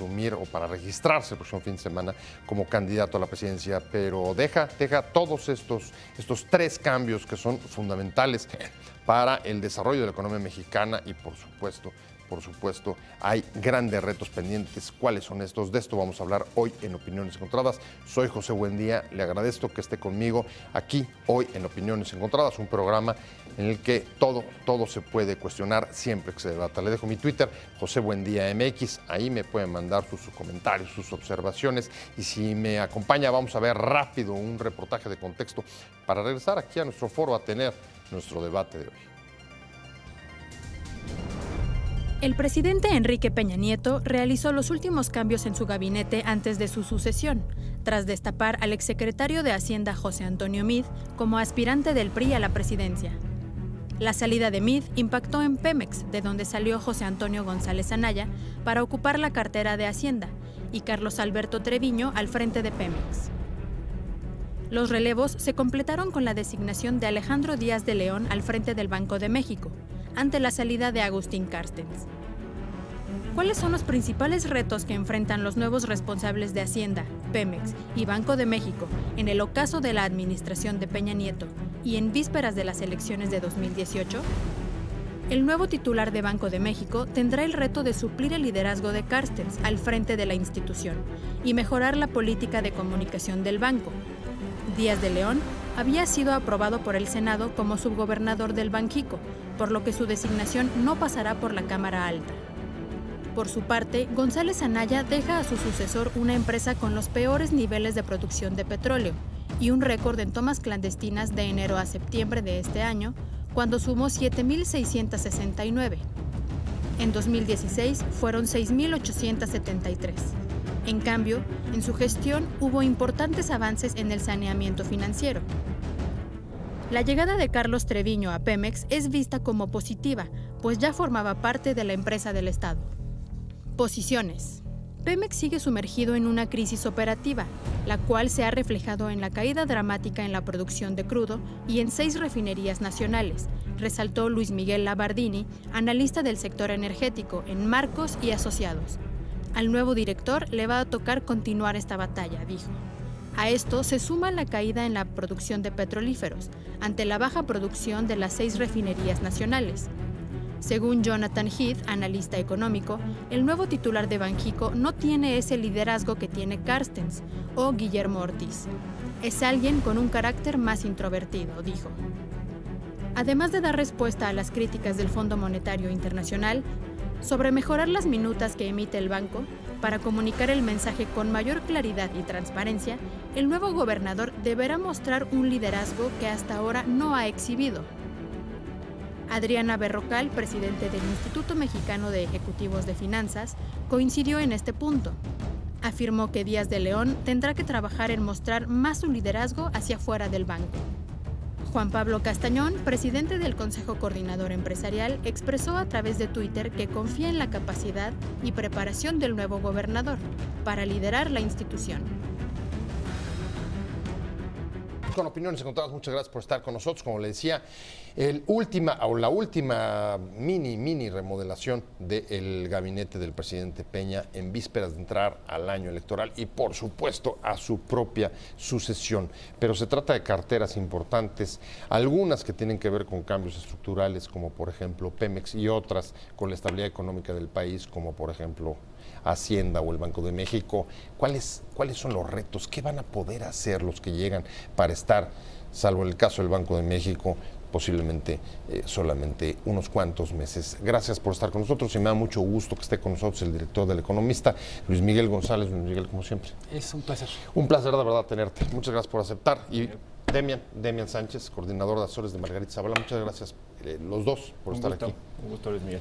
asumir o para registrarse el próximo fin de semana como candidato a la presidencia, pero deja todos estos tres cambios que son fundamentales para el desarrollo de la economía mexicana y por supuesto, hay grandes retos pendientes. ¿Cuáles son estos? De esto vamos a hablar hoy en Opiniones Encontradas. Soy José Buendía, le agradezco que esté conmigo aquí hoy en Opiniones Encontradas, un programa en el que todo se puede cuestionar siempre que se debata. Le dejo mi Twitter, José Buendía MX, ahí me pueden mandar sus comentarios, sus observaciones, y si me acompaña vamos a ver rápido un reportaje de contexto para regresar aquí a nuestro foro a tener nuestro debate de hoy. El presidente Enrique Peña Nieto realizó los últimos cambios en su gabinete antes de su sucesión, tras destapar al exsecretario de Hacienda José Antonio Meade como aspirante del PRI a la presidencia. La salida de Meade impactó en Pemex, de donde salió José Antonio González Anaya para ocupar la cartera de Hacienda, y Carlos Alberto Treviño al frente de Pemex. Los relevos se completaron con la designación de Alejandro Díaz de León al frente del Banco de México, ante la salida de Agustín Carstens. ¿Cuáles son los principales retos que enfrentan los nuevos responsables de Hacienda, Pemex y Banco de México en el ocaso de la administración de Peña Nieto y en vísperas de las elecciones de 2018? El nuevo titular de Banco de México tendrá el reto de suplir el liderazgo de Carstens al frente de la institución y mejorar la política de comunicación del banco. Díaz de León había sido aprobado por el Senado como subgobernador del Banxico, por lo que su designación no pasará por la Cámara Alta. Por su parte, González Anaya deja a su sucesor una empresa con los peores niveles de producción de petróleo y un récord en tomas clandestinas de enero a septiembre de este año, cuando sumó 7.669. En 2016 fueron 6.873. En cambio, en su gestión hubo importantes avances en el saneamiento financiero. La llegada de Carlos Treviño a Pemex es vista como positiva, pues ya formaba parte de la empresa del Estado. Posiciones. Pemex sigue sumergido en una crisis operativa, la cual se ha reflejado en la caída dramática en la producción de crudo y en 6 refinerías nacionales, resaltó Luis Miguel Labardini, analista del sector energético en Marcos y Asociados. Al nuevo director le va a tocar continuar esta batalla, dijo. A esto se suma la caída en la producción de petrolíferos, ante la baja producción de las 6 refinerías nacionales. Según Jonathan Heath, analista económico, el nuevo titular de Banxico no tiene ese liderazgo que tiene Carstens o Guillermo Ortiz. Es alguien con un carácter más introvertido, dijo. Además de dar respuesta a las críticas del Fondo Monetario Internacional sobre mejorar las minutas que emite el banco para comunicar el mensaje con mayor claridad y transparencia, el nuevo gobernador deberá mostrar un liderazgo que hasta ahora no ha exhibido. Adriana Berrocal, presidente del Instituto Mexicano de Ejecutivos de Finanzas, coincidió en este punto. Afirmó que Díaz de León tendrá que trabajar en mostrar más su liderazgo hacia fuera del banco. Juan Pablo Castañón, presidente del Consejo Coordinador Empresarial, expresó a través de Twitter que confía en la capacidad y preparación del nuevo gobernador para liderar la institución. Con Opiniones Encontradas, muchas gracias por estar con nosotros. Como le decía, la última mini remodelación del gabinete del presidente Peña en vísperas de entrar al año electoral y, por supuesto, a su propia sucesión. Pero se trata de carteras importantes, algunas que tienen que ver con cambios estructurales, como por ejemplo Pemex, y otras con la estabilidad económica del país, como por ejemplo Hacienda o el Banco de México. ¿Cuáles son los retos? ¿Qué van a poder hacer los que llegan para estar, salvo en el caso del Banco de México, posiblemente solamente unos cuantos meses? Gracias por estar con nosotros y me da mucho gusto que esté con nosotros el director del Economista, Luis Miguel González. Luis Miguel, como siempre. Es un placer. Un placer de verdad tenerte. Muchas gracias por aceptar. Y Demian Sánchez, coordinador de asesores de Margarita Zavala. Muchas gracias los dos por estar aquí. Un gusto, Luis Miguel.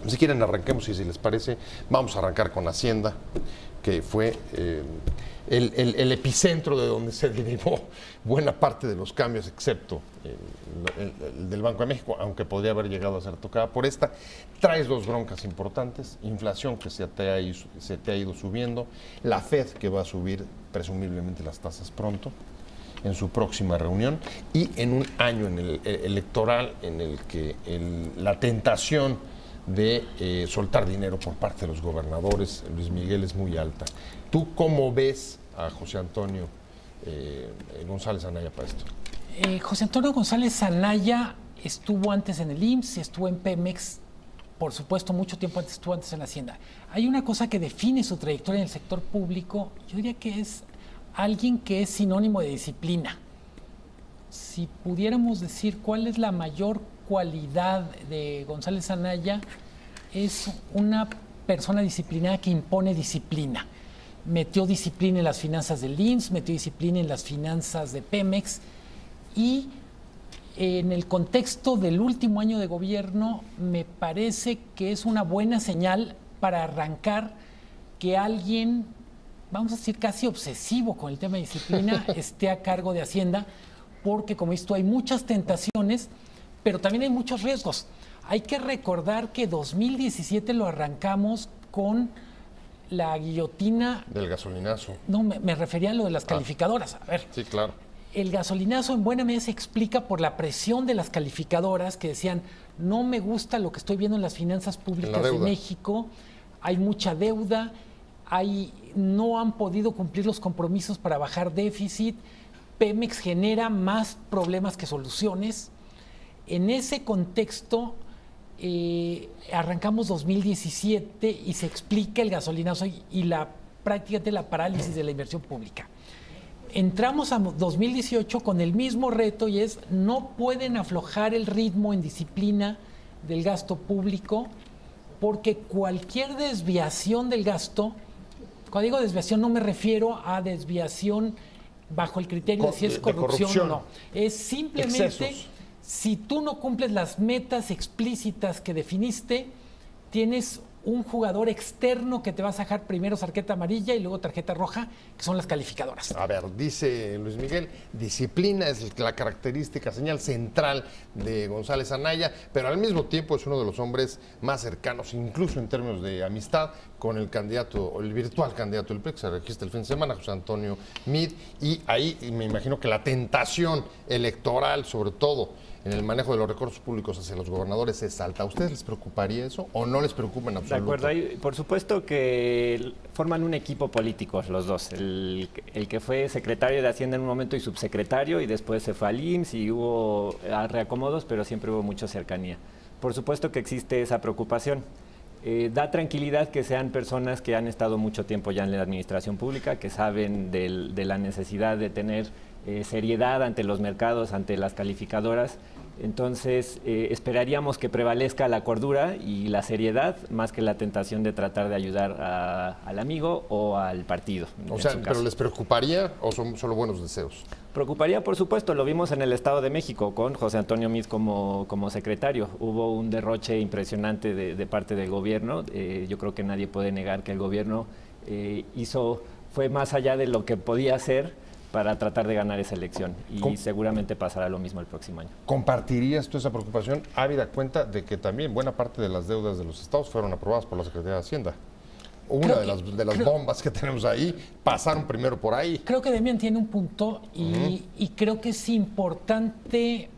Si quieren, arranquemos y si les parece, vamos a arrancar con Hacienda, que fue el epicentro de donde se derivó buena parte de los cambios, excepto el del Banco de México, aunque podría haber llegado a ser tocada por esta. Traes 2 broncas importantes: inflación que se te ha ido subiendo, la Fed que va a subir presumiblemente las tasas pronto en su próxima reunión, y en un año electoral en el que la tentación de soltar dinero por parte de los gobernadores, Luis Miguel, es muy alta. ¿Tú cómo ves a José Antonio González Anaya para esto? José Antonio González Anaya estuvo antes en el IMSS, estuvo en Pemex, por supuesto, mucho tiempo antes, estuvo antes en la Hacienda. Hay una cosa que define su trayectoria en el sector público, yo diría que es alguien que es sinónimo de disciplina. Si pudiéramos decir cuál es la mayor cualidad de González Anaya, es una persona disciplinada que impone disciplina. Metió disciplina en las finanzas del IMSS, metió disciplina en las finanzas de Pemex, y en el contexto del último año de gobierno me parece que es una buena señal para arrancar que alguien, vamos a decir casi obsesivo con el tema de disciplina, esté a cargo de Hacienda, porque como dices tú, hay muchas tentaciones, pero también hay muchos riesgos. Hay que recordar que 2017 lo arrancamos con la guillotina... Del gasolinazo. No, me refería a lo de las calificadoras. A ver. Sí, claro. El gasolinazo en buena medida se explica por la presión de las calificadoras que decían, no me gusta lo que estoy viendo en las finanzas públicas de México, hay mucha deuda, no han podido cumplir los compromisos para bajar déficit, Pemex genera más problemas que soluciones. En ese contexto arrancamos 2017 y se explica el gasolinazo y prácticamente la parálisis de la inversión pública. Entramos a 2018 con el mismo reto, y es no pueden aflojar el ritmo en disciplina del gasto público, porque cualquier desviación del gasto, cuando digo desviación no me refiero a desviación bajo el criterio de si es corrupción o no, es simplemente excesos. Si tú no cumples las metas explícitas que definiste, tienes un jugador externo que te va a sacar primero tarjeta amarilla y luego tarjeta roja, que son las calificadoras. A ver, dice Luis Miguel, disciplina es la característica, señal central de González Anaya, pero al mismo tiempo es uno de los hombres más cercanos, incluso en términos de amistad, con el candidato, o el virtual candidato del PRI, que se registra el fin de semana, José Antonio Meade, y ahí me imagino que la tentación electoral, sobre todo en el manejo de los recursos públicos hacia los gobernadores, es alta. ¿A ustedes les preocuparía eso o no les preocupa en absoluto? De acuerdo, por supuesto que forman un equipo político los dos. El que fue secretario de Hacienda en un momento y subsecretario, y después se fue al IMSS y hubo reacomodos, pero siempre hubo mucha cercanía. Por supuesto que existe esa preocupación. Da tranquilidad que sean personas que han estado mucho tiempo ya en la administración pública, que saben de la necesidad de tener seriedad ante los mercados, ante las calificadoras. Entonces, esperaríamos que prevalezca la cordura y la seriedad más que la tentación de tratar de ayudar al amigo o al partido. O sea, ¿pero les preocuparía o son solo buenos deseos? Preocuparía, por supuesto, lo vimos en el Estado de México con José Antonio Meade como secretario. Hubo un derroche impresionante de parte del gobierno. Yo creo que nadie puede negar que el gobierno fue más allá de lo que podía hacer para tratar de ganar esa elección, y seguramente pasará lo mismo el próximo año. ¿Compartirías tú esa preocupación, habida cuenta de que también buena parte de las deudas de los estados fueron aprobadas por la Secretaría de Hacienda? Una de las bombas que tenemos ahí pasaron primero por ahí. Creo que Demian tiene un punto y creo que es importante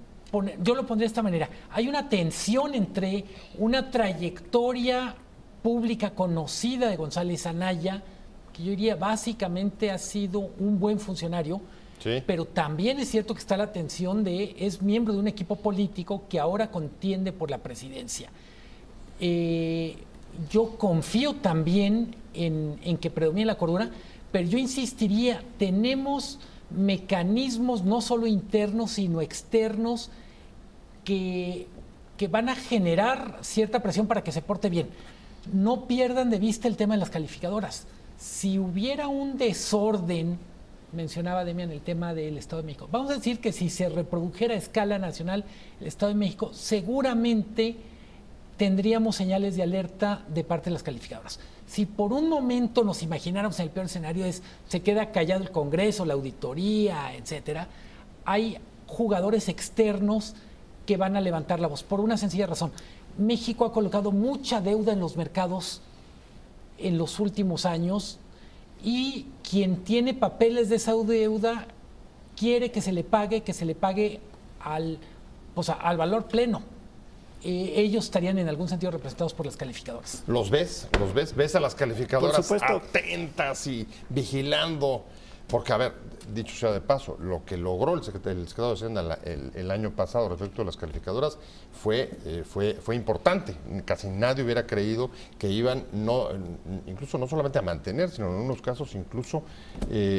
yo lo pondré de esta manera. Hay una tensión entre una trayectoria pública conocida de González Anaya, que yo diría básicamente ha sido un buen funcionario, sí, pero también es cierto que está la tensión es miembro de un equipo político que ahora contiende por la presidencia. Yo confío también en que predomine la cordura, pero yo insistiría, tenemos mecanismos no solo internos sino externos que van a generar cierta presión para que se porte bien. No pierdan de vista el tema de las calificadoras. Si hubiera un desorden, mencionaba Demian el tema del Estado de México, vamos a decir que si se reprodujera a escala nacional el Estado de México, seguramente tendríamos señales de alerta de parte de las calificadoras. Si por un momento nos imagináramos en el peor escenario se queda callado el Congreso, la auditoría, etcétera, hay jugadores externos que van a levantar la voz por una sencilla razón. México ha colocado mucha deuda en los mercados en los últimos años, y quien tiene papeles de esa deuda quiere que se le pague al valor pleno. ellos estarían en algún sentido representados por las calificadoras. ¿Los ves? ¿Ves a las calificadoras Por supuesto. atentas y vigilando? Porque, a ver, dicho sea de paso, lo que logró el secretario de Hacienda el año pasado respecto a las calificadoras fue importante. Casi nadie hubiera creído que iban, incluso no solamente a mantener, sino en unos casos incluso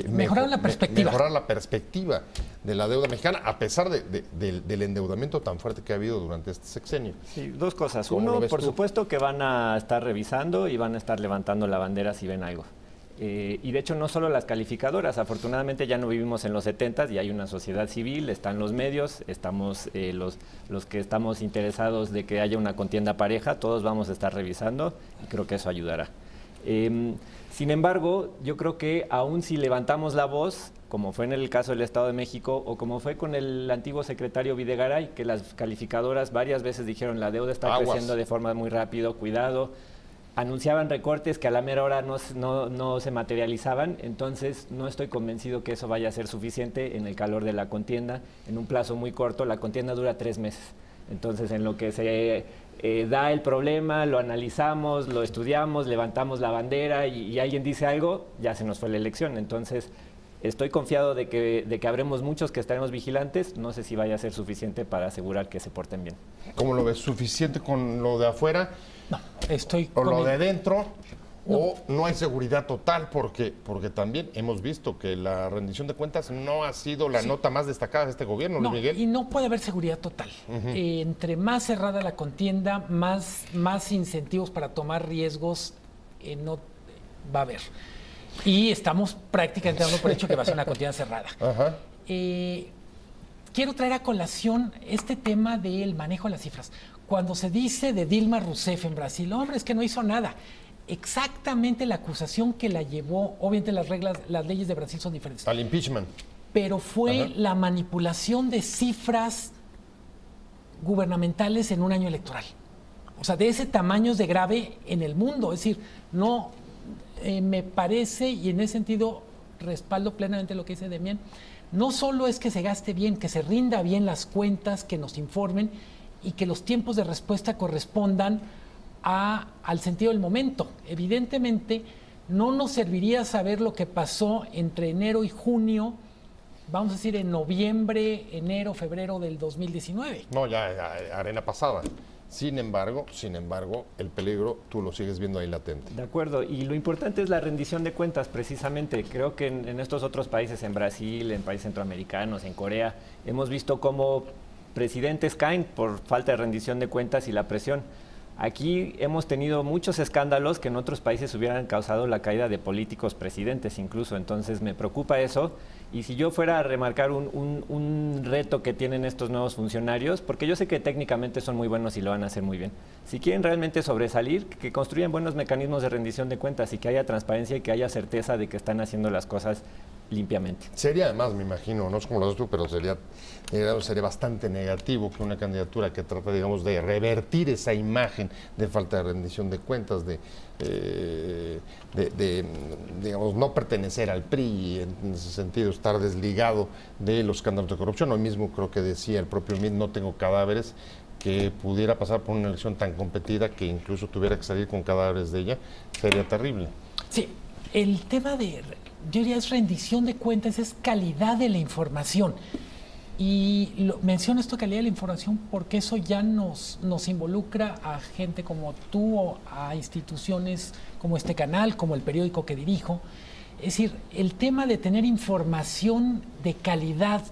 mejorar la perspectiva. Mejorar la perspectiva de la deuda mexicana, a pesar del endeudamiento tan fuerte que ha habido durante este sexenio. Sí, dos cosas. ¿Cómo lo Uno, ves por tú? supuesto que van a estar revisando y van a estar levantando la bandera si ven algo. Y de hecho no solo las calificadoras, afortunadamente ya no vivimos en los 70s y hay una sociedad civil, están los medios, estamos los que estamos interesados de que haya una contienda pareja, todos vamos a estar revisando y creo que eso ayudará. Sin embargo, yo creo que aún si levantamos la voz, como fue en el caso del Estado de México o como fue con el antiguo secretario Videgaray, que las calificadoras varias veces dijeron la deuda está creciendo de forma muy rápido, cuidado. Anunciaban recortes que a la mera hora no se materializaban, entonces no estoy convencido que eso vaya a ser suficiente en el calor de la contienda. En un plazo muy corto, la contienda dura 3 meses. Entonces, en lo que se da el problema, lo analizamos, lo estudiamos, levantamos la bandera y alguien dice algo, ya se nos fue la elección. Entonces, estoy confiado de que habremos muchos que estaremos vigilantes. No sé si vaya a ser suficiente para asegurar que se porten bien. ¿Cómo lo ves? ¿Suficiente con lo de afuera? No, estoy ¿O con lo el- de dentro? ¿O no hay seguridad total? Porque también hemos visto que la rendición de cuentas no ha sido la nota más destacada de este gobierno, No, Luis Miguel. y no puede haber seguridad total. Entre más cerrada la contienda, más incentivos para tomar riesgos no va a haber. Y estamos prácticamente dando por hecho que va a ser una contienda cerrada. Ajá. Quiero traer a colación este tema del manejo de las cifras. Cuando se dice de Dilma Rousseff en Brasil, hombre, es que no hizo nada. Exactamente la acusación que la llevó, obviamente las leyes de Brasil son diferentes, Al impeachment. pero fue Ajá. la manipulación de cifras gubernamentales en un año electoral. O sea, de ese tamaño es de grave en el mundo. Es decir, no me parece, y en ese sentido respaldo plenamente lo que dice Demián, no solo es que se gaste bien, que se rinda bien las cuentas, que nos informen y que los tiempos de respuesta correspondan al sentido del momento. Evidentemente, no nos serviría saber lo que pasó entre enero y junio, vamos a decir en noviembre, enero, febrero del 2019. No, ya arena pasada. Sin embargo, el peligro tú lo sigues viendo ahí latente. De acuerdo, y lo importante es la rendición de cuentas precisamente. Creo que en estos otros países, en Brasil, en países centroamericanos, en Corea, hemos visto cómo presidentes caen por falta de rendición de cuentas y la presión. Aquí hemos tenido muchos escándalos que en otros países hubieran causado la caída de políticos presidentes incluso, entonces me preocupa eso. Y si yo fuera a remarcar un reto que tienen estos nuevos funcionarios, porque yo sé que técnicamente son muy buenos y lo van a hacer muy bien, si quieren realmente sobresalir, que construyan buenos mecanismos de rendición de cuentas y que haya transparencia y que haya certeza de que están haciendo las cosas limpiamente. Sería además, me imagino, no es como lo haces tú, pero sería bastante negativo que una candidatura que trata, digamos, de revertir esa imagen de falta de rendición de cuentas, digamos, no pertenecer al PRI y en ese sentido estar desligado de los escándalos de corrupción. Hoy mismo creo que decía el propio MIT, no tengo cadáveres, que pudiera pasar por una elección tan competida que incluso tuviera que salir con cadáveres de ella, sería terrible. Sí, el tema de, yo diría, es rendición de cuentas, es calidad de la información. Y menciono esto, calidad de la información, porque eso ya nos involucra a gente como tú o a instituciones como este canal, como el periódico que dirijo. Es decir, el tema de tener información de calidad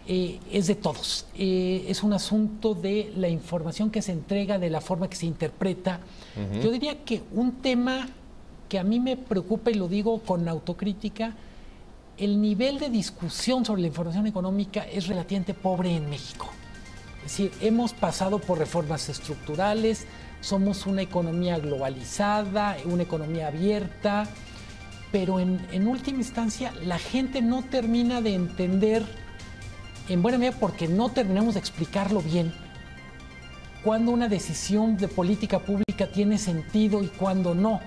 es de todos. Es un asunto de la información que se entrega, de la forma que se interpreta. Yo diría que un tema que a mí me preocupa, y lo digo con autocrítica, el nivel de discusión sobre la información económica es relativamente pobre en México. Es decir, hemos pasado por reformas estructurales, somos una economía globalizada, una economía abierta, pero en última instancia la gente no termina de entender, en buena medida porque no terminamos de explicarlo bien, cuándo una decisión de política pública tiene sentido y cuándo no.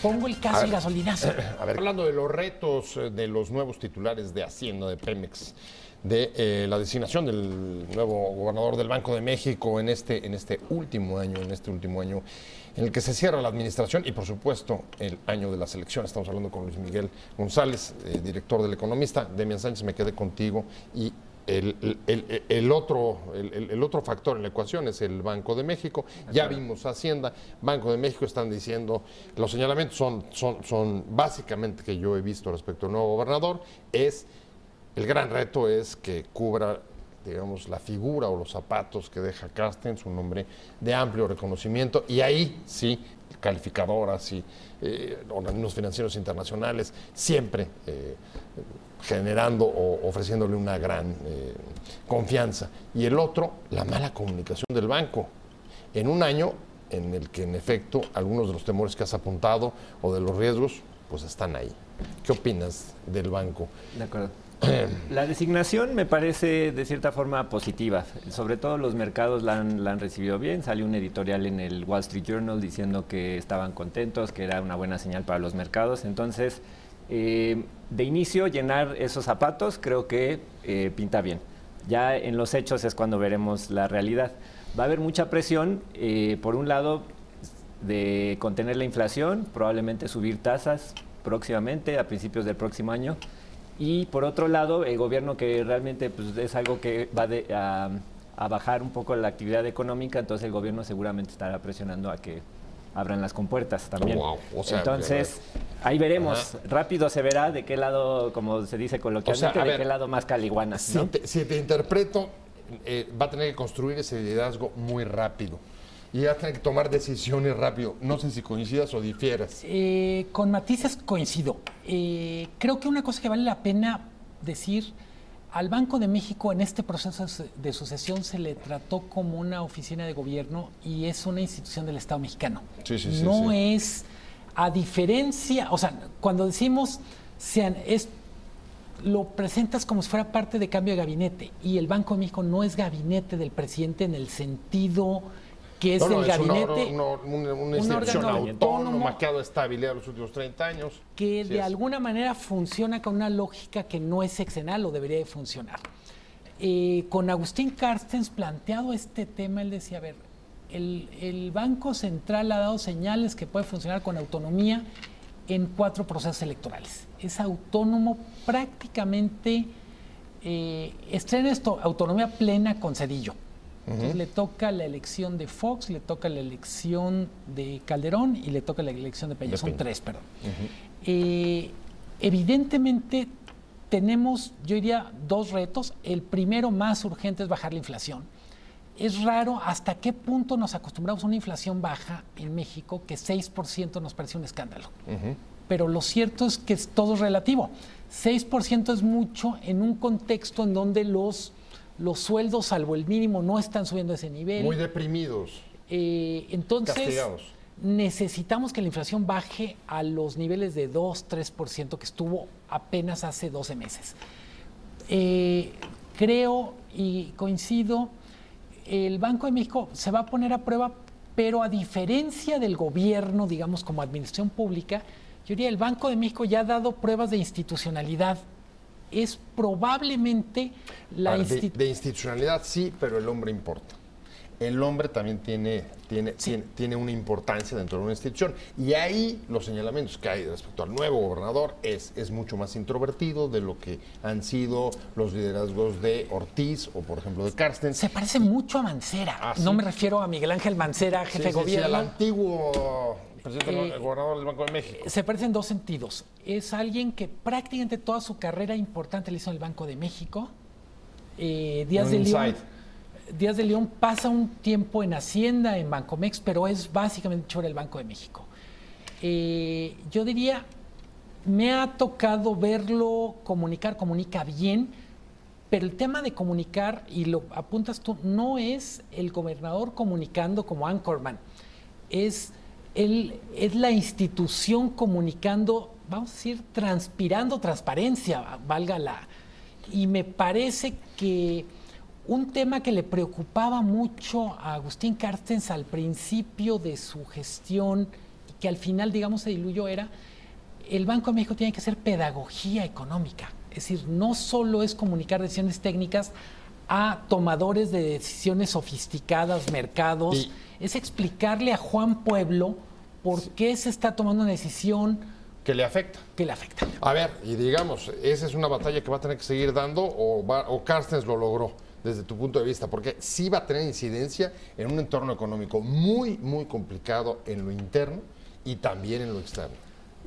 Pongo el caso del gasolinazo. A ver, hablando de los retos de los nuevos titulares de Hacienda de Pemex, de la designación del nuevo gobernador del Banco de México en este último año en el que se cierra la administración y, por supuesto, el año de las elecciones. Estamos hablando con Luis Miguel González, director del Economista. Demian Sánchez, me quedé contigo. Y el otro factor en la ecuación es el Banco de México. Ya vimos Hacienda, Banco de México, están diciendo, los señalamientos son básicamente que yo he visto respecto al nuevo gobernador, el gran reto es que cubra, digamos, la figura o los zapatos que deja Carstens, un hombre de amplio reconocimiento, y ahí sí, calificadoras y organismos financieros internacionales, siempre generando o ofreciéndole una gran confianza. Y el otro, la mala comunicación del banco, en un año en el que, en efecto, algunos de los temores que has apuntado o de los riesgos, pues están ahí. ¿Qué opinas del banco? De acuerdo. La designación me parece de cierta forma positiva, sobre todo los mercados la han recibido bien. Salió un editorial en el Wall Street Journal diciendo que estaban contentos, que era una buena señal para los mercados. Entonces, de inicio, llenar esos zapatos creo que pinta bien. Ya en los hechos es cuando veremos la realidad. Va a haber mucha presión, por un lado, de contener la inflación, probablemente subir tasas próximamente, a principios del próximo año. Y por otro lado, el gobierno, que realmente pues, es algo que va a bajar un poco la actividad económica, entonces el gobierno seguramente estará presionando a que abran las compuertas también. Wow. O sea, entonces, ahí veremos. Rápido se verá de qué lado, como se dice coloquialmente, de qué lado más caliguana, ¿no? Si te interpreto, va a tener que construir ese liderazgo muy rápido. Y va a tener que tomar decisiones rápido. No sé si coincidas o difieras. Con matices coincido. Creo que una cosa que vale la pena decir, al Banco de México en este proceso de sucesión se le trató como una oficina de gobierno y es una institución del Estado mexicano. No es, a diferencia, o sea, cuando decimos, lo presentas como si fuera parte de cambio de gabinete, y el Banco de México no es gabinete del presidente en el sentido que es el gabinete, una institución autónoma que ha dado estabilidad los últimos 30 años. Que de alguna manera funciona con una lógica que no es sexenal o debería de funcionar. Con Agustín Carstens planteado este tema, él decía, a ver, el Banco Central ha dado señales que puede funcionar con autonomía en 4 procesos electorales. Es autónomo prácticamente, estrena esto, autonomía plena con Zedillo. Entonces le toca la elección de Fox, le toca la elección de Calderón y le toca la elección de Peña. Son 3, perdón. Evidentemente tenemos, yo diría, 2 retos. El primero, más urgente, es bajar la inflación. Es raro hasta qué punto nos acostumbramos a una inflación baja en México, que 6% nos parece un escándalo. Pero lo cierto es que todo es relativo. 6% es mucho en un contexto en donde los sueldos, salvo el mínimo, no están subiendo a ese nivel. Muy deprimidos. Entonces, castigados. Necesitamos que la inflación baje a los niveles de 2-3% que estuvo apenas hace 12 meses. Creo y coincido, el Banco de México se va a poner a prueba, pero a diferencia del gobierno, digamos, como administración pública, yo diría el Banco de México ya ha dado pruebas de institucionalidad. Es probablemente la de institucionalidad sí, pero el hombre importa. El hombre también tiene una importancia dentro de una institución. Y ahí los señalamientos que hay respecto al nuevo gobernador es mucho más introvertido de lo que han sido los liderazgos de Ortiz o, por ejemplo, de Carstens. Se parece mucho a Mancera. ¿Sí? No me refiero a Miguel Ángel Mancera, jefe de gobierno. Sí, al antiguo presidente gobernador del Banco de México. Se parece en 2 sentidos. Es alguien que prácticamente toda su carrera importante la hizo en el Banco de México. Díaz de León pasa un tiempo en Hacienda, en Bancomex, pero es básicamente sobre el Banco de México. Yo diría, me ha tocado verlo comunica bien, pero el tema de comunicar, y lo apuntas tú, no es el gobernador comunicando como Anchorman, es la institución comunicando, vamos a decir, transpirando transparencia, y me parece que un tema que le preocupaba mucho a Agustín Carstens al principio de su gestión, y que al final, digamos, se diluyó, era el Banco de México tiene que hacer pedagogía económica. Es decir, no solo es comunicar decisiones técnicas a tomadores de decisiones sofisticadas, mercados, es explicarle a Juan Pueblo por qué se está tomando una decisión que le afecta. A ver, y digamos, ¿esa es una batalla que va a tener que seguir dando o Carstens lo logró desde tu punto de vista? Porque sí va a tener incidencia en un entorno económico muy, muy complicado en lo interno y también en lo externo.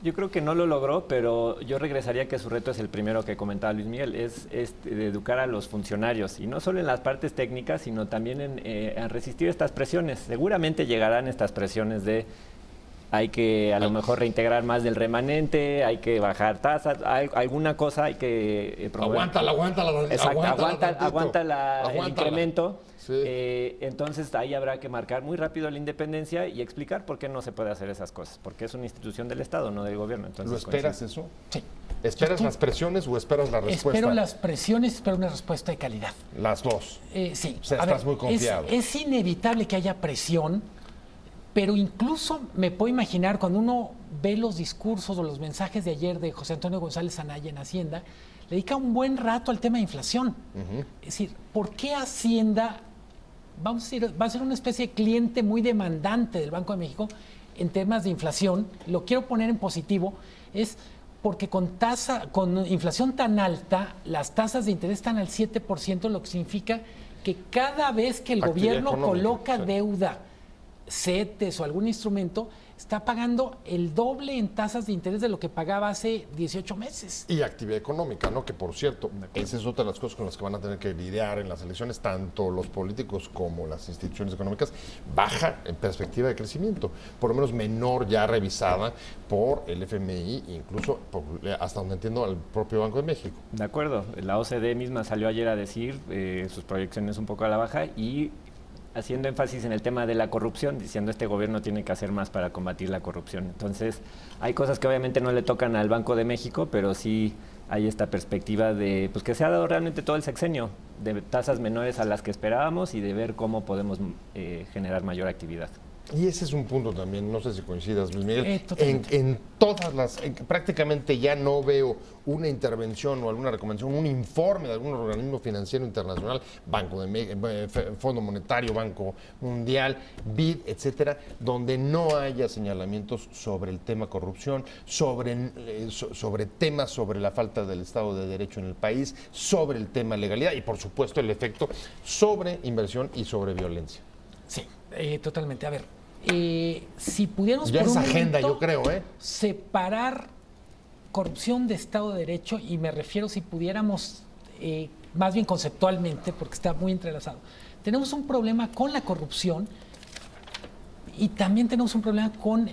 Yo creo que no lo logró, pero yo regresaría que su reto es el primero que comentaba Luis Miguel, es de educar a los funcionarios, y no solo en las partes técnicas, sino también en resistir estas presiones. Seguramente llegarán estas presiones de hay que a lo mejor reintegrar más del remanente, hay que bajar tasas, alguna cosa hay que promover. Aguanta el incremento. Sí. Entonces ahí habrá que marcar muy rápido la independencia y explicar por qué no se puede hacer esas cosas, porque es una institución del Estado, no del gobierno. Entonces, ¿lo esperas eso? Sí. ¿Esperas las presiones o esperas la respuesta? Espero las presiones, espero una respuesta de calidad. Las dos. Sí. O sea, estás muy confiado. Es inevitable que haya presión, pero incluso me puedo imaginar cuando uno ve los discursos o los mensajes de ayer de José Antonio González Anaya en Hacienda, le dedica un buen rato al tema de inflación. Es decir, ¿por qué Hacienda va a ser una especie de cliente muy demandante del Banco de México en temas de inflación? Lo quiero poner en positivo, es porque con inflación tan alta, las tasas de interés están al 7%, lo que significa que cada vez que el gobierno coloca deuda, CETES o algún instrumento, está pagando el doble en tasas de interés de lo que pagaba hace 18 meses. Y actividad económica, ¿no? Que por cierto, esa es otra de las cosas con las que van a tener que lidiar en las elecciones, tanto los políticos como las instituciones económicas, baja en perspectiva de crecimiento, por lo menos menor ya revisada por el FMI, incluso hasta donde entiendo al propio Banco de México. De acuerdo, la OCDE misma salió ayer a decir sus proyecciones un poco a la baja y haciendo énfasis en el tema de la corrupción, diciendo este gobierno tiene que hacer más para combatir la corrupción. Entonces, hay cosas que obviamente no le tocan al Banco de México, pero sí hay esta perspectiva de pues que se ha dado realmente todo el sexenio, de tasas menores a las que esperábamos y de ver cómo podemos generar mayor actividad. Y ese es un punto también, no sé si coincidas, Luis Miguel, en todas prácticamente ya no veo una intervención o alguna recomendación, un informe de algún organismo financiero internacional, Banco de México, Fondo Monetario, Banco Mundial, BID, etcétera, donde no haya señalamientos sobre el tema corrupción, sobre temas sobre la falta del Estado de Derecho en el país, sobre el tema legalidad y, por supuesto, el efecto sobre inversión y sobre violencia. Sí, totalmente. A ver, si pudiéramos ya por esa agenda, yo creo, separar corrupción de Estado de Derecho, y me refiero si pudiéramos, más bien conceptualmente, porque está muy entrelazado. Tenemos un problema con la corrupción y también tenemos un problema con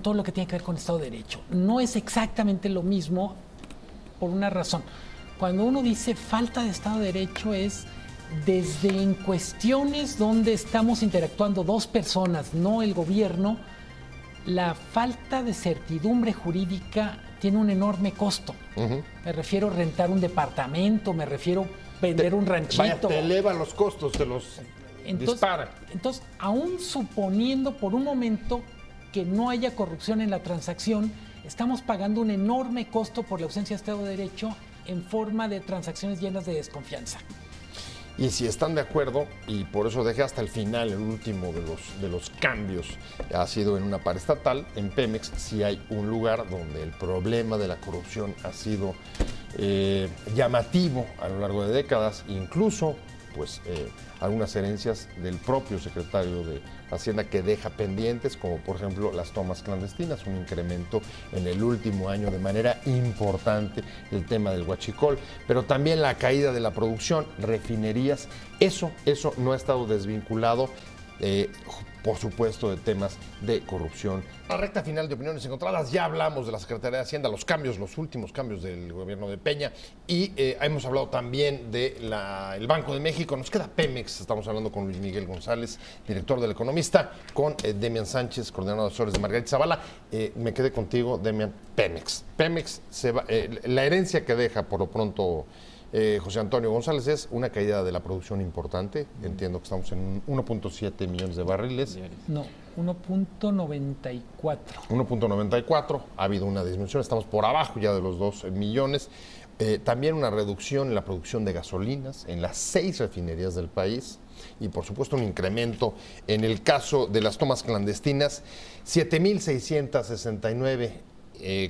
todo lo que tiene que ver con Estado de Derecho. No es exactamente lo mismo por una razón. Cuando uno dice falta de Estado de Derecho es desde en cuestiones donde estamos interactuando dos personas, no el gobierno, la falta de certidumbre jurídica tiene un enorme costo. Me refiero a rentar un departamento, me refiero a vender un ranchito. Vaya, te eleva los costos, te los dispara. Entonces, aún suponiendo por un momento que no haya corrupción en la transacción, estamos pagando un enorme costo por la ausencia de Estado de Derecho en forma de transacciones llenas de desconfianza. Y si están de acuerdo, y por eso dejé hasta el final el último de los cambios, ha sido en una paraestatal, en Pemex sí hay un lugar donde el problema de la corrupción ha sido llamativo a lo largo de décadas, incluso pues algunas herencias del propio secretario de Hacienda que deja pendientes, como por ejemplo las tomas clandestinas, un incremento en el último año de manera importante, el tema del huachicol, pero también la caída de la producción, refinerías, eso no ha estado desvinculado, por supuesto, de temas de corrupción. La recta final de Opiniones Encontradas, ya hablamos de la Secretaría de Hacienda, los últimos cambios del gobierno de Peña, y hemos hablado también del Banco de México. Nos queda Pemex, estamos hablando con Luis Miguel González, director del Economista, con Demian Sánchez, coordinador de asesores de Margarita Zavala. Me quedé contigo, Demian. Pemex. Pemex, la herencia que deja por lo pronto José Antonio González es una caída de la producción importante. Entiendo que estamos en 1.7 millones de barriles. No, 1.94. 1.94, ha habido una disminución, estamos por abajo ya de los 2 millones. También una reducción en la producción de gasolinas en las 6 refinerías del país y por supuesto un incremento en el caso de las tomas clandestinas, 7.669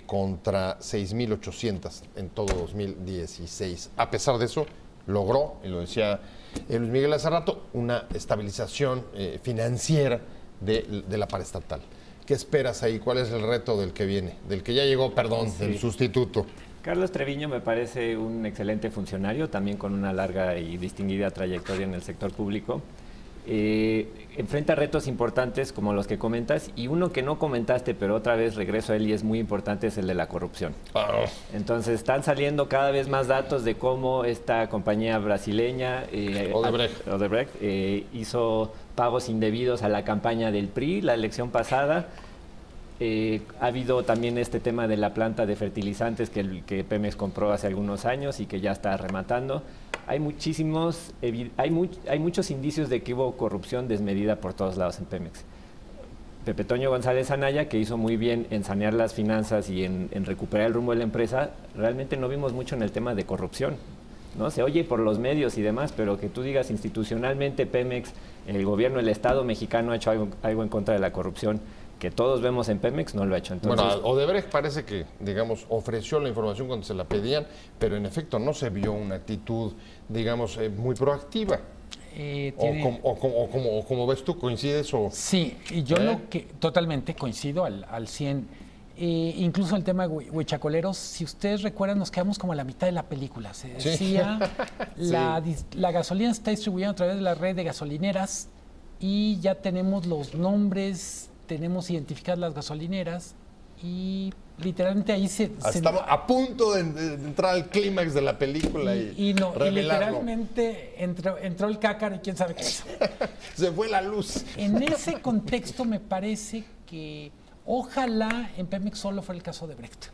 contra 6.800 en todo 2016. A pesar de eso, logró, y lo decía Luis Miguel hace rato, una estabilización financiera de la paraestatal. ¿Qué esperas ahí? ¿Cuál es el reto del que viene? Del que ya llegó, perdón, Sí. el sustituto. Carlos Treviño me parece un excelente funcionario, también con una larga y distinguida trayectoria en el sector público. Enfrenta retos importantes como los que comentas, y uno que no comentaste, pero otra vez regreso a él y es muy importante, es el de la corrupción. Entonces están saliendo cada vez más datos de cómo esta compañía brasileña, Odebrecht, hizo pagos indebidos a la campaña del PRI la elección pasada. Ha habido también este tema de la planta de fertilizantes que Pemex compró hace algunos años y que ya está rematando. Hay muchos indicios de que hubo corrupción desmedida por todos lados en Pemex. Pepe Toño González Anaya, que hizo muy bien en sanear las finanzas y en recuperar el rumbo de la empresa, realmente no vimos mucho en el tema de corrupción, ¿no? Se oye por los medios y demás, pero que tú digas institucionalmente Pemex, el gobierno, el Estado mexicano ha hecho algo en contra de la corrupción que todos vemos en Pemex, no lo ha hecho. Entonces, bueno, Odebrecht parece que, digamos, ofreció la información cuando se la pedían, pero en efecto no se vio una actitud, digamos, muy proactiva. O como ves tú, ¿coincides? Sí, y yo totalmente coincido al 100. Incluso el tema de huichacoleros, si ustedes recuerdan, nos quedamos como a la mitad de la película. Se decía, la gasolina se está distribuyendo a través de la red de gasolineras y ya tenemos los nombres, tenemos identificadas las gasolineras y literalmente ahí estaba a punto de entrar al clímax de la película y literalmente entró el cácaro y quién sabe qué hizo. Se fue la luz. En ese contexto me parece que ojalá en Pemex solo fuera el caso de Brecht.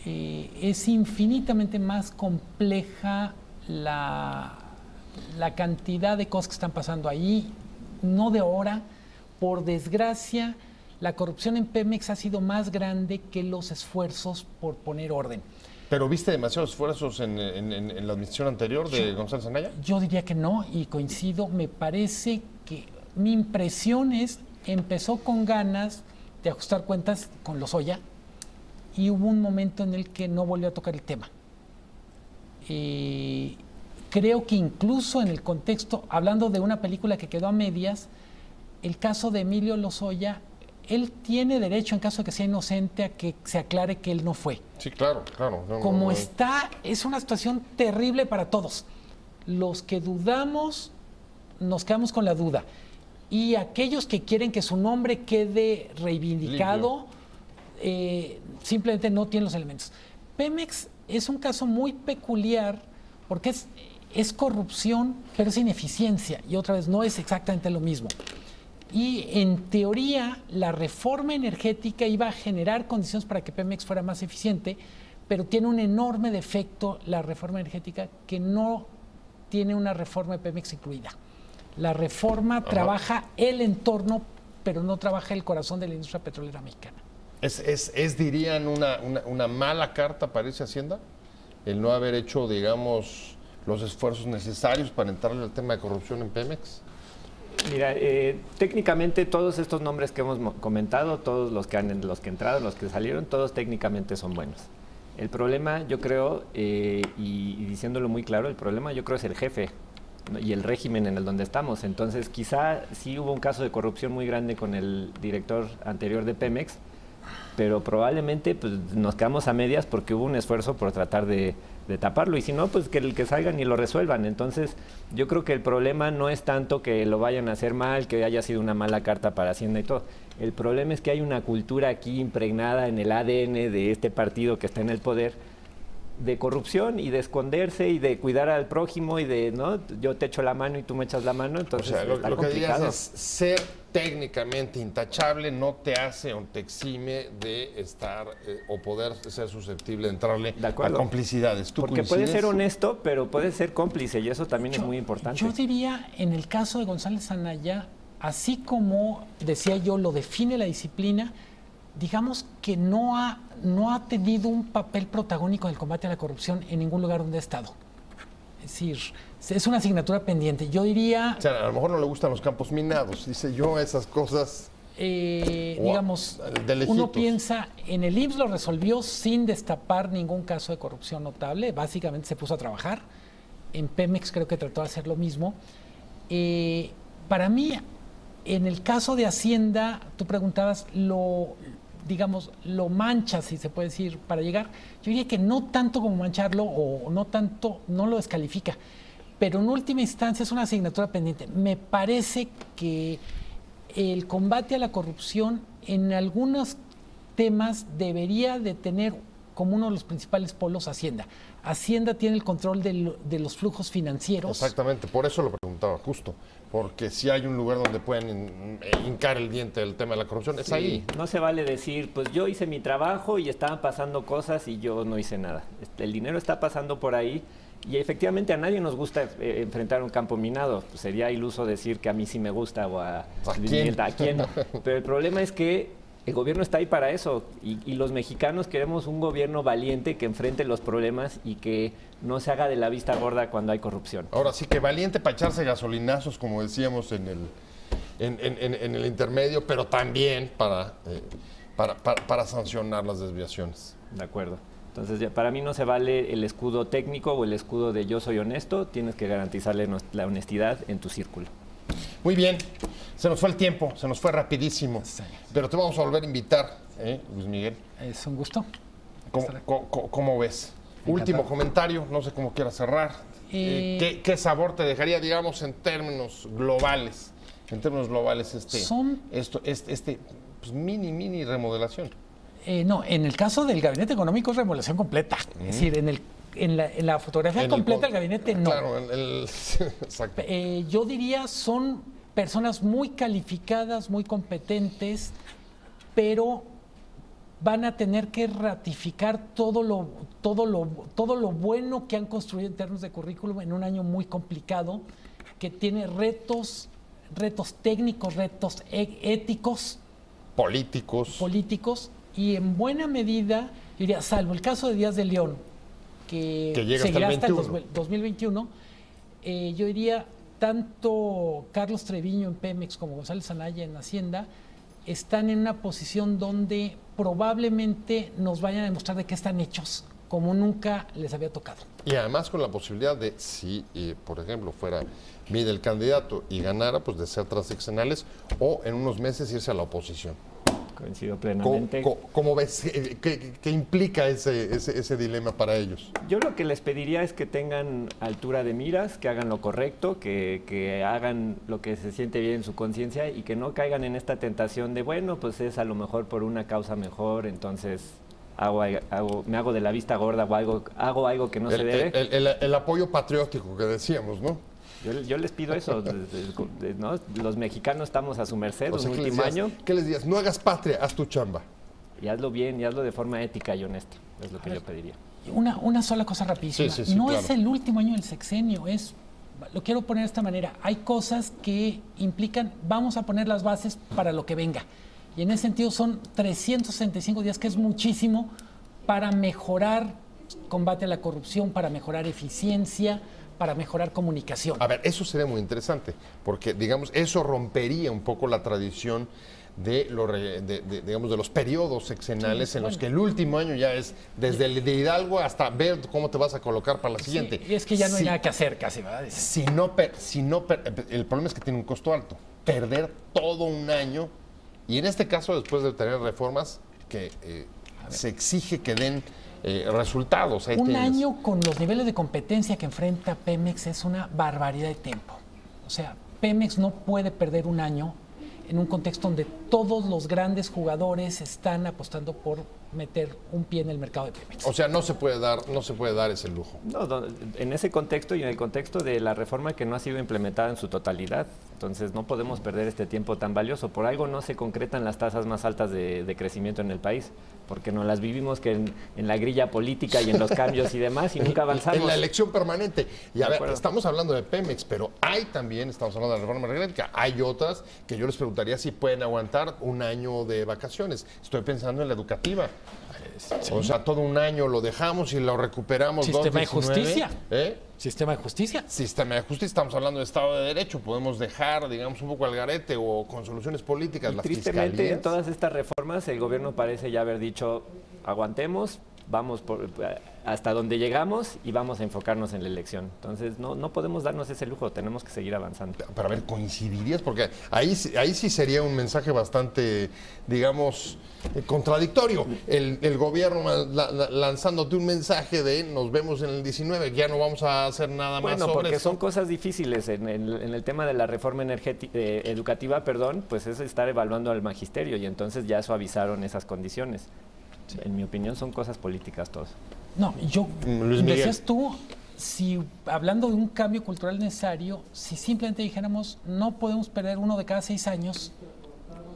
Es infinitamente más compleja la cantidad de cosas que están pasando ahí, no de ahora. Por desgracia, la corrupción en Pemex ha sido más grande que los esfuerzos por poner orden. ¿Pero viste demasiados esfuerzos en la administración anterior de González Anaya? Yo diría que no, y coincido. Me parece que mi impresión es, empezó con ganas de ajustar cuentas con Lozoya y hubo un momento en el que no volvió a tocar el tema. Creo que incluso en el contexto, hablando de una película que quedó a medias, el caso de Emilio Lozoya, él tiene derecho, en caso de que sea inocente, a que se aclare que él no fue. Sí, claro. Como está, es una situación terrible para todos. Los que dudamos, nos quedamos con la duda. Y aquellos que quieren que su nombre quede reivindicado, simplemente no tienen los elementos. Pemex es un caso muy peculiar porque es corrupción, pero es ineficiencia. Y otra vez, no es exactamente lo mismo. Y en teoría la reforma energética iba a generar condiciones para que Pemex fuera más eficiente, pero tiene un enorme defecto la reforma energética, que no tiene una reforma de Pemex incluida. La reforma trabaja el entorno, pero no trabaja el corazón de la industria petrolera mexicana. Dirían, una mala carta para esa Hacienda, el no haber hecho, digamos, los esfuerzos necesarios para entrarle al tema de corrupción en Pemex. Mira, técnicamente todos estos nombres que hemos comentado, todos los que entraron, los que salieron, todos técnicamente son buenos. El problema, yo creo, y diciéndolo muy claro, el problema yo creo es el jefe, ¿no? Y el régimen en el donde estamos. Entonces, quizá sí hubo un caso de corrupción muy grande con el director anterior de Pemex, pero probablemente pues, nos quedamos a medias porque hubo un esfuerzo por tratar de taparlo, y si no, pues que salgan y lo resuelvan. Entonces, yo creo que el problema no es tanto que lo vayan a hacer mal, que haya sido una mala carta para Hacienda y todo. El problema es que hay una cultura aquí impregnada en el ADN de este partido que está en el poder, de corrupción y de esconderse y de cuidar al prójimo y de, ¿no? Yo te echo la mano y tú me echas la mano, entonces o sea, está lo que complicado. digas es ser técnicamente intachable no te hace o te exime de estar o poder ser susceptible de entrarle a complicidades. ¿Tú Porque coincides? puede ser honesto, pero puede ser cómplice y eso también es muy importante. Yo diría, en el caso de González Anaya, así como, decía yo, lo define la disciplina, digamos que no ha tenido un papel protagónico en el combate a la corrupción en ningún lugar donde ha estado. Es decir, es una asignatura pendiente. Yo diría... O sea, a lo mejor no le gustan los campos minados, dice yo, esas cosas... digamos, uno piensa, en el IMSS lo resolvió sin destapar ningún caso de corrupción notable, básicamente se puso a trabajar. En Pemex creo que trató de hacer lo mismo. Para mí, en el caso de Hacienda, tú preguntabas, lo mancha, si se puede decir, para llegar. Yo diría que no tanto como mancharlo o no tanto, no lo descalifica, pero en última instancia es una asignatura pendiente. Me parece que el combate a la corrupción en algunos temas debería de tener como uno de los principales polos Hacienda. Hacienda tiene el control de los flujos financieros. Exactamente, por eso lo preguntaba, justo. Porque si hay un lugar donde pueden hincar el diente del tema de la corrupción, es ahí. No se vale decir, pues yo hice mi trabajo y estaban pasando cosas y yo no hice nada. El dinero está pasando por ahí y efectivamente a nadie nos gusta enfrentar un campo minado. Pues sería iluso decir que a mí sí me gusta o a quién. Pero el problema es que el gobierno está ahí para eso y los mexicanos queremos un gobierno valiente que enfrente los problemas y que no se haga de la vista gorda cuando hay corrupción. Ahora sí que valiente para echarse gasolinazos, como decíamos en el intermedio, pero también para sancionar las desviaciones. De acuerdo. Entonces, para mí no se vale el escudo técnico o el escudo de yo soy honesto, tienes que garantizarle la honestidad en tu círculo. Muy bien, se nos fue el tiempo, se nos fue rapidísimo, pero te vamos a volver a invitar, Luis Miguel. Es un gusto. ¿Cómo ves? Último comentario, no sé cómo quieras cerrar. ¿Qué sabor te dejaría, digamos, en términos globales? En términos globales, pues, mini remodelación. No, en el caso del gabinete económico es remodelación completa. Es decir, en la fotografía completa del gabinete no. Claro, exacto. Yo diría son personas muy calificadas, muy competentes, pero van a tener que ratificar todo lo bueno que han construido en términos de currículum en un año muy complicado, que tiene retos técnicos, retos éticos, políticos, y en buena medida, yo diría, salvo el caso de Díaz de León, que llega seguirá hasta el 2021, yo diría, tanto Carlos Treviño en Pemex como González Anaya en Hacienda están en una posición donde probablemente nos vayan a demostrar de qué están hechos, como nunca les había tocado. Y además con la posibilidad de, si por ejemplo fuera Mide el candidato y ganara, pues de ser transeccionales o en unos meses irse a la oposición. Coincido plenamente. ¿Cómo ves? ¿Qué implica ese dilema para ellos? Yo lo que les pediría es que tengan altura de miras, que hagan lo correcto, que hagan lo que se siente bien en su conciencia y que no caigan en esta tentación de, bueno, pues es a lo mejor por una causa mejor, entonces me hago de la vista gorda o hago algo que no se debe. El apoyo patriótico que decíamos, ¿no? Yo les pido eso, ¿no? Los mexicanos estamos a su merced un último año. ¿Qué les dirías? No hagas patria, haz tu chamba. Y hazlo bien, y hazlo de forma ética y honesta, es lo que yo pediría. Una sola cosa rapidísima. Sí, no claro. Es el último año del sexenio, lo quiero poner de esta manera. Hay cosas que implican, vamos a poner las bases para lo que venga. Y en ese sentido son 365 días, que es muchísimo para mejorar combate a la corrupción, para mejorar eficiencia, para mejorar comunicación. A ver, eso sería muy interesante, porque, digamos, eso rompería un poco la tradición de los periodos sexenales en los que el último año ya es desde el de Hidalgo hasta ver cómo te vas a colocar para la siguiente. Sí, y es que ya no hay nada que hacer casi, ¿verdad? El problema es que tiene un costo alto. Perder todo un año, y en este caso, después de tener reformas que se exige que den resultados. Un año con los niveles de competencia que enfrenta Pemex es una barbaridad de tiempo. O sea, Pemex no puede perder un año en un contexto donde todos los grandes jugadores están apostando por meter un pie en el mercado de Pemex. O sea, no se puede dar ese lujo. No, en ese contexto y en el contexto de la reforma que no ha sido implementada en su totalidad. Entonces no podemos perder este tiempo tan valioso. Por algo no se concretan las tasas más altas de crecimiento en el país, porque nos las vivimos que en la grilla política y en los cambios y demás, y nunca avanzamos. En la elección permanente. Y a ver, estamos hablando de Pemex, pero hay también, estamos hablando de la reforma energética, hay otras que yo les preguntaría si pueden aguantar un año de vacaciones. Estoy pensando en la educativa. Sí. O sea, todo un año lo dejamos y lo recuperamos. Sistema de justicia. ¿Eh? Sistema de justicia. Sistema de justicia. Estamos hablando de Estado de Derecho. Podemos dejar, digamos, un poco al garete o con soluciones políticas. Y las tristemente, fiscalías. en todas estas reformas, el gobierno parece ya haber dicho, aguantemos, vamos hasta donde llegamos y vamos a enfocarnos en la elección. Entonces, no podemos darnos ese lujo, tenemos que seguir avanzando. Pero a ver, ¿coincidirías? Porque ahí sí sería un mensaje bastante, digamos, contradictorio. El gobierno lanzándote un mensaje de nos vemos en el 19, ya no vamos a hacer nada más sobre porque eso. son cosas difíciles. En el tema de la reforma educativa, pues es estar evaluando al magisterio y entonces ya suavizaron esas condiciones. Sí. En mi opinión son cosas políticas todos. No, yo, decías tú, si hablando de un cambio cultural necesario, si simplemente dijéramos no podemos perder uno de cada 6 años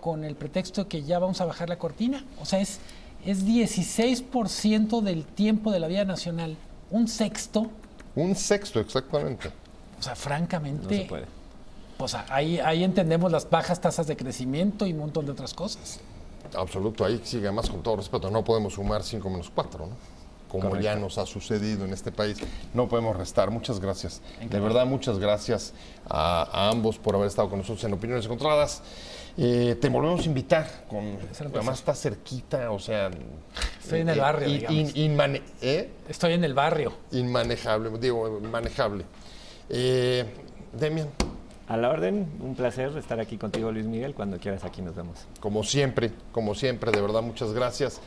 con el pretexto de que ya vamos a bajar la cortina, o sea, es 16% del tiempo de la vida nacional, un sexto. Un sexto, exactamente. O sea, francamente, no se puede. Pues ahí entendemos las bajas tasas de crecimiento y un montón de otras cosas. Absoluto, ahí sí, además con todo respeto, no podemos sumar 5 menos 4, ¿no? Como correcto. Ya nos ha sucedido en este país. No podemos restar. Muchas gracias. De verdad, muchas gracias a ambos por haber estado con nosotros en Opiniones Encontradas. Te volvemos a invitar. Además está cerquita, o sea... Estoy en el barrio, digamos. Estoy en el barrio. Inmanejable, digo, manejable. Demian. A la orden, un placer estar aquí contigo, Luis Miguel. Cuando quieras, aquí nos vemos. Como siempre, de verdad, muchas gracias.